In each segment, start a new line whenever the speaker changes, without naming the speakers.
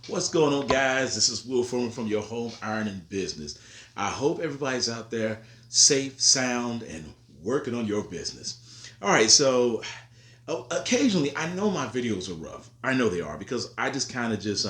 What's going on, guys? This is Will Furman from your home ironing business. I hope everybody's out there safe, sound, and working on your business. All right, so occasionally I know my videos are rough. I know they are because I just kind of just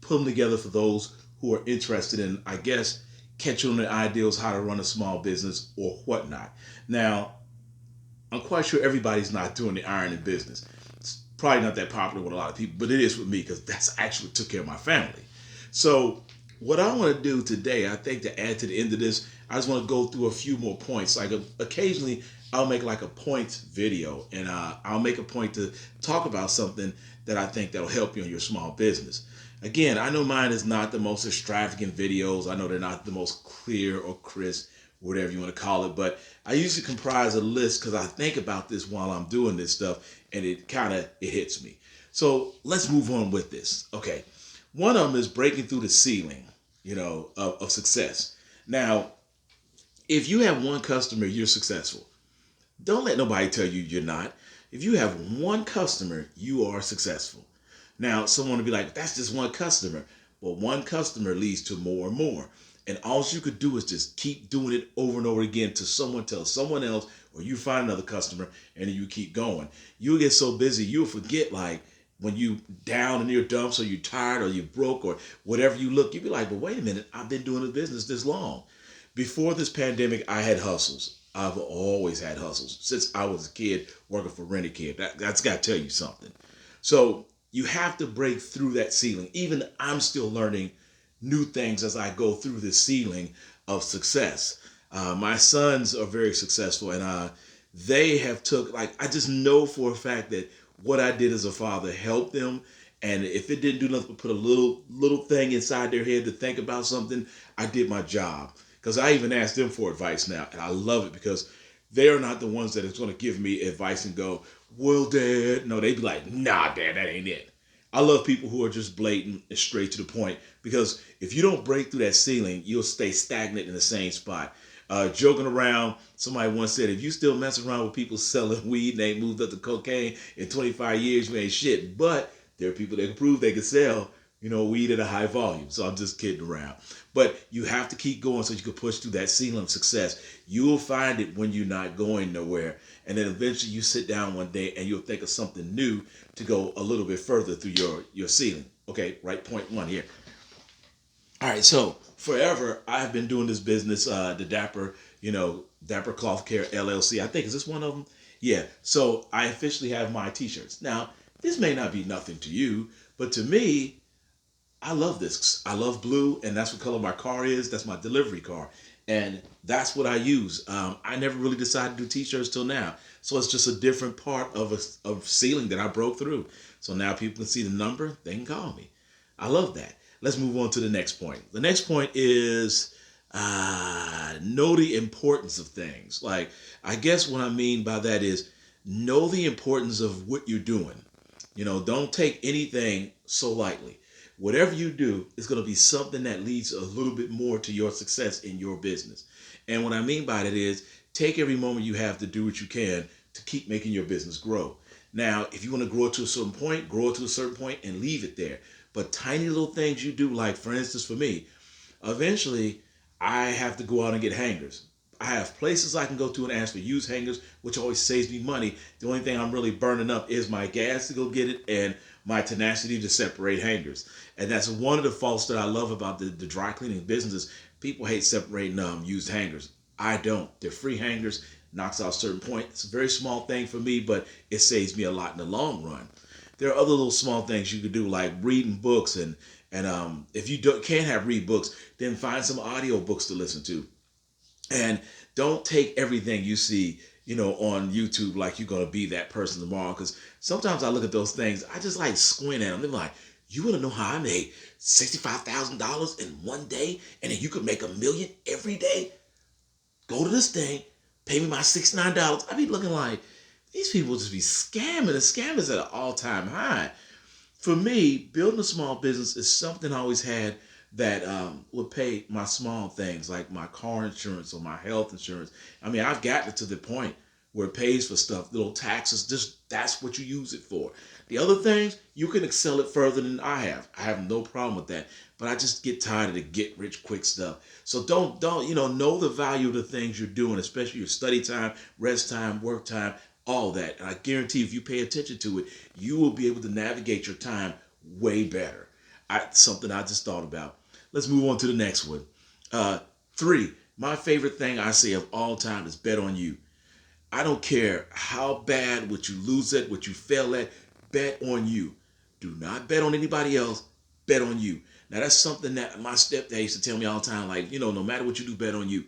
put them together for those who are interested in, I guess, catching on the ideals how to run a small business or whatnot. Now, I'm quite sure everybody's not doing the ironing business. It's probably not that popular with a lot of people, but it is with me because that's actually what took care of my family. So, what I want to do today, I think to add to the end of this, I just want to go through a few more points. Like occasionally, I'll make like a points video, and I'll make a point to talk about something that I think that'll help you in your small business. Again, I know mine is not the most extravagant videos. I know they're not the most clear or crisp, whatever you want to call it. But I usually comprise a list because I think about this while I'm doing this stuff, and it hits me. So let's move on with this. Okay, one of them is breaking through the ceiling, of success. Now, if you have one customer, you're successful. Don't let nobody tell you you're not. If you have one customer, you are successful. Now, someone will be like, that's just one customer. Well, one customer leads to more and more. And all you could do is just keep doing it over and over again till someone tells someone else, or you find another customer, and then you keep going. You'll get so busy, you'll forget, like, when you down in your dumps or you're tired or you're broke or whatever you look, you'll be like, but wait a minute, I've been doing the business this long. Before this pandemic, I had hustles. I've always had hustles since I was a kid working for Rent a Kid. That's got to tell you something. So you have to break through that ceiling. Even I'm still learning new things as I go through this ceiling of success. My sons are very successful, and they have took like I just know for a fact that what I did as a father helped them. And if it didn't do nothing but put a little thing inside their head to think about something, I did my job. Because I even ask them for advice now, and I love it because they are not the ones that is going to give me advice and go, "Well, Dad," no, they be like, "Nah, Dad, that ain't it." I love people who are just blatant and straight to the point because if you don't break through that ceiling, you'll stay stagnant in the same spot. Joking around, somebody once said, if you still mess around with people selling weed and they ain't moved up to cocaine in 25 years, you ain't shit. But there are people that can prove they can sell, weed at a high volume. So I'm just kidding around. But you have to keep going so you can push through that ceiling of success. You will find it when you're not going nowhere. And then eventually you sit down one day and you'll think of something new to go a little bit further through your ceiling. Okay, right, point one here. All right, so forever I've been doing this business, the Dapper Cloth Care LLC. I think is this one of them? Yeah. So I officially have my T-shirts. Now, this may not be nothing to you, but to me, I love this. I love blue, and that's what color my car is. That's my delivery car, and that's what I use. I never really decided to do T-shirts till now, so it's just a different part of ceiling that I broke through. So now people can see the number. They can call me. I love that. Let's move on to the next point. The next point is know the importance of things. Like, I guess what I mean by that is know the importance of what you're doing. Don't take anything so lightly. Whatever you do is going to be something that leads a little bit more to your success in your business. And what I mean by that is take every moment you have to do what you can to keep making your business grow. Now, if you want to grow it to a certain point, grow it to a certain point and leave it there. But tiny little things you do, like for instance, for me, eventually I have to go out and get hangers. I have places I can go to and ask for used hangers, which always saves me money. The only thing I'm really burning up is my gas to go get it and my tenacity to separate hangers. And that's one of the faults that I love about the dry cleaning businesses. People hate separating used hangers. I don't. They're free hangers, knocks out a certain point. It's a very small thing for me, but it saves me a lot in the long run. There are other little small things you could do, like reading books, and if you can't have read books, then find some audio books to listen to. And don't take everything you see, on YouTube like you're gonna be that person tomorrow. Because sometimes I look at those things, I just like squint at them. They're like, you wanna know how I made $65,000 in one day, and then you could make $1 million every day? Go to this thing, pay me my $69. I be looking like these people just be scamming, and scammers at an all-time high. For me, building a small business is something I always had that would pay my small things like my car insurance or my health insurance. I mean, I've gotten it to the point where it pays for stuff, little taxes. Just that's what you use it for. The other things, you can excel it further than I have. I have no problem with that. But I just get tired of the get rich quick stuff. So don't know the value of the things you're doing, especially your study time, rest time, work time, all that. And I guarantee if you pay attention to it, you will be able to navigate your time way better. Something I just thought about. Let's move on to the next one. Uh, Three, my favorite thing I say of all time is bet on you. I don't care how bad what you lose at, what you fail at, bet on you. Do not bet on anybody else, bet on you. Now that's something that my stepdad used to tell me all the time, like, no matter what you do, bet on you.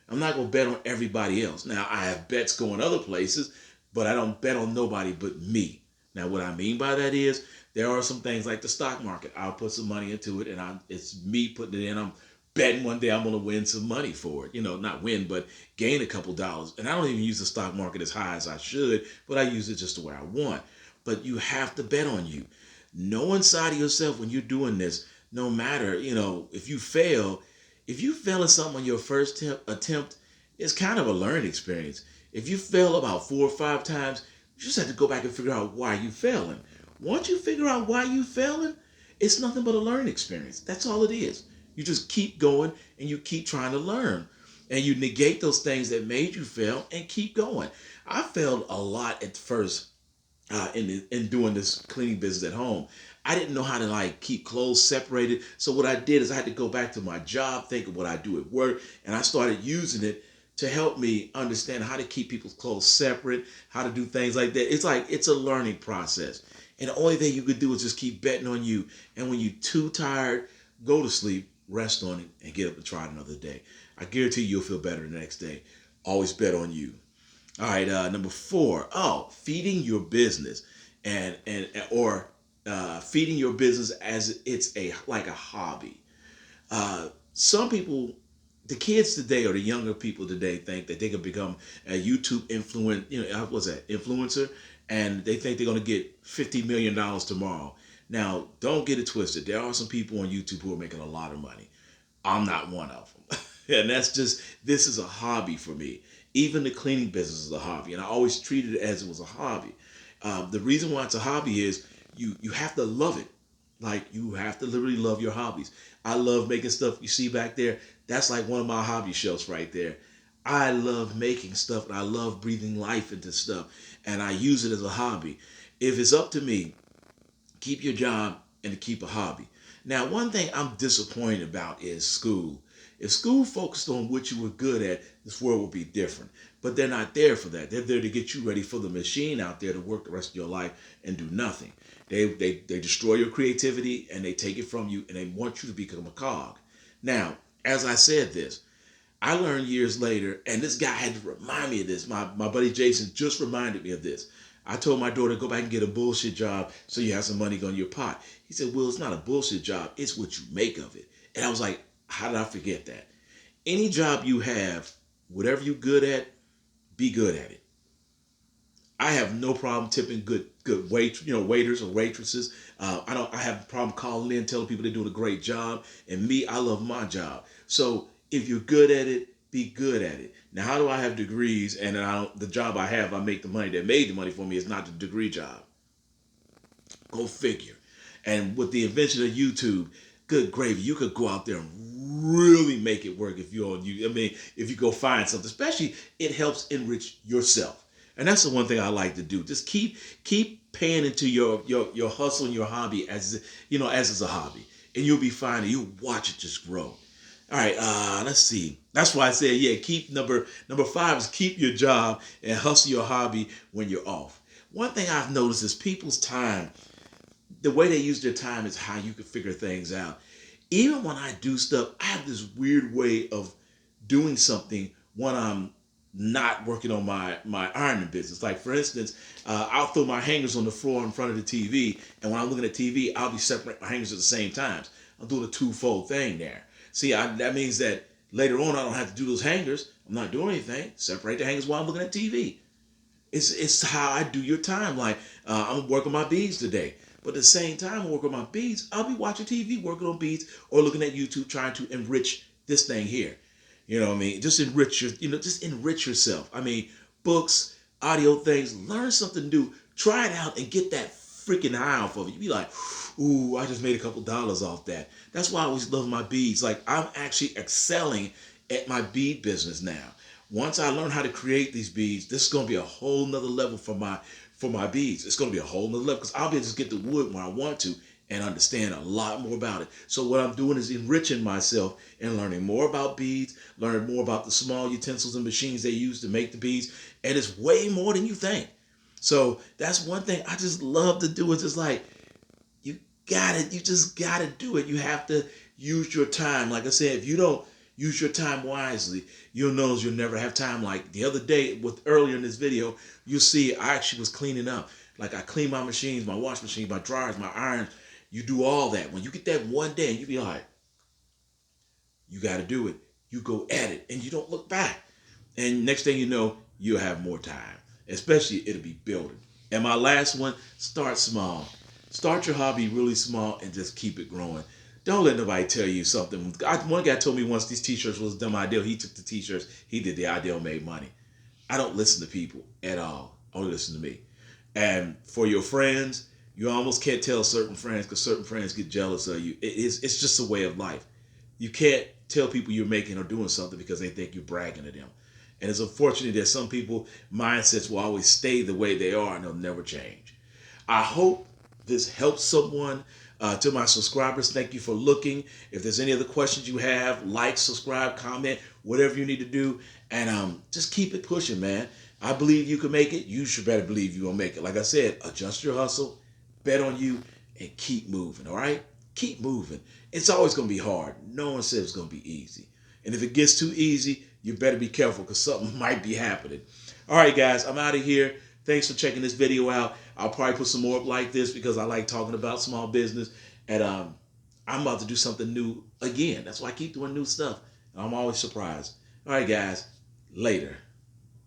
I'm not gonna bet on everybody else. Now I have bets going other places, but I don't bet on nobody but me. Now what I mean by that is there are some things like the stock market. I'll put some money into it, and it's me putting it in. I'm betting one day I'm gonna win some money for it. Not win, but gain a couple dollars. And I don't even use the stock market as high as I should, but I use it just the way I want. But you have to bet on you. Know inside of yourself when you're doing this, no matter, if you fail at something on your first attempt, it's kind of a learning experience. If you fail about 4 or 5 times, you just have to go back and figure out why you failing. Once you figure out why you failing, it's nothing but a learning experience. That's all it is. You just keep going and you keep trying to learn. And you negate those things that made you fail and keep going. I failed a lot at first in doing this cleaning business at home. I didn't know how to keep clothes separated. So what I did is I had to go back to my job, think of what I do at work, and I started using it to help me understand how to keep people's clothes separate, how to do things like that. It's a learning process. And the only thing you could do is just keep betting on you. And when you're too tired, go to sleep, rest on it, and get up and try it another day. I guarantee you'll feel better the next day. Always bet on you. All right, number 4. Oh, feeding your business or feeding your business as it's like a hobby. Some people, the kids today or the younger people today, think that they can become a YouTube influencer, and they think they're going to get $50 million tomorrow. Now, don't get it twisted. There are some people on YouTube who are making a lot of money. I'm not one of them. And this is a hobby for me. Even the cleaning business is a hobby. And I always treated it as it was a hobby. The reason why it's a hobby is you have to love it. Like, you have to literally love your hobbies. I love making stuff you see back there. That's like one of my hobby shelves right there. I love making stuff, and I love breathing life into stuff. And I use it as a hobby. If it's up to me, keep your job and keep a hobby. Now, one thing I'm disappointed about is school. If school focused on what you were good at, this world would be different. But they're not there for that. They're there to get you ready for the machine out there to work the rest of your life and do nothing. They destroy your creativity, and they take it from you, and they want you to become a cog. Now, as I said this, I learned years later, and this guy had to remind me of this. My buddy Jason just reminded me of this. I told my daughter, go back and get a bullshit job so you have some money on your pot. He said, Will, it's not a bullshit job. It's what you make of it. And I was like, how did I forget that? Any job you have, whatever you're good at, be good at it. I have no problem tipping good waiters or waitresses. I have a problem calling in, telling people they're doing a great job. And me, I love my job. So if you're good at it, be good at it. Now, how do I have degrees and the job I have, I make the money that made the money for me is not the degree job? Go figure. And with the invention of YouTube, good gravy, you could go out there and really make it work if you're on you. I mean, if you go find something, especially it helps enrich yourself. And that's the one thing I like to do. Just keep paying into your hustle and your hobby as it's a hobby, and you'll be fine. And you'll watch it just grow. All right, let's see. That's why I said, keep number 5 is keep your job and hustle your hobby when you're off. One thing I've noticed is people's time, the way they use their time is how you can figure things out. Even when I do stuff, I have this weird way of doing something when I'm not working on my ironing business. Like, for instance, I'll throw my hangers on the floor in front of the TV, and when I'm looking at TV, I'll be separating my hangers at the same times. I'm doing a twofold thing there. See, that means that later on I don't have to do those hangers. I'm not doing anything. Separate the hangers while I'm looking at TV. It's how I do your time. Like, I'm working my beads today. But at the same time I'm working on my beads, I'll be watching TV, working on beads, or looking at YouTube, trying to enrich this thing here. You know what I mean? Just enrich yourself. I mean, books, audio things, learn something new, try it out and get that freaking high off of it. You be like, ooh, I just made a couple dollars off that. That's why I always love my beads. Like, I'm actually excelling at my bead business now. Once I learn how to create these beads, this is gonna be a whole nother level for my beads. It's gonna be a whole nother level because I'll be able to just get the wood when I want to and understand a lot more about it. So what I'm doing is enriching myself and learning more about beads, learning more about the small utensils and machines they use to make the beads, and it's way more than you think. So that's one thing I just love to do. It's just like, you got it. You just got to do it. You have to use your time. Like I said, if you don't use your time wisely, you'll notice you'll never have time. Like the other day, with earlier in this video, you'll see I actually was cleaning up. Like I clean my machines, my wash machine, my dryers, my irons. You do all that. When you get that one day, and you be like, you got to do it. You go at it, and you don't look back. And next thing you know, you'll have more time. Especially, it'll be building. And my last one, start small. Start your hobby really small and just keep it growing. Don't let nobody tell you something. One guy told me once these t-shirts was a dumb idea. He took the t-shirts, he did the idea, made money. I don't listen to people at all. Only listen to me. And for your friends, you almost can't tell certain friends because certain friends get jealous of you. It's just a way of life. You can't tell people you're making or doing something because they think you're bragging to them. And it's unfortunate that some people mindsets will always stay the way they are and they'll never change. I hope this helps someone. To my subscribers, thank you for looking. If there's any other questions you have, like, subscribe, comment, whatever you need to do. And just keep it pushing, man. I believe you can make it. You should better believe you're going to make it. Like I said, adjust your hustle, bet on you, and keep moving, all right? Keep moving. It's always going to be hard. No one says it's going to be easy. And if it gets too easy, you better be careful because something might be happening. All right, guys, I'm out of here. Thanks for checking this video out. I'll probably put some more up like this because I like talking about small business. And I'm about to do something new again. That's why I keep doing new stuff. I'm always surprised. All right, guys. Later.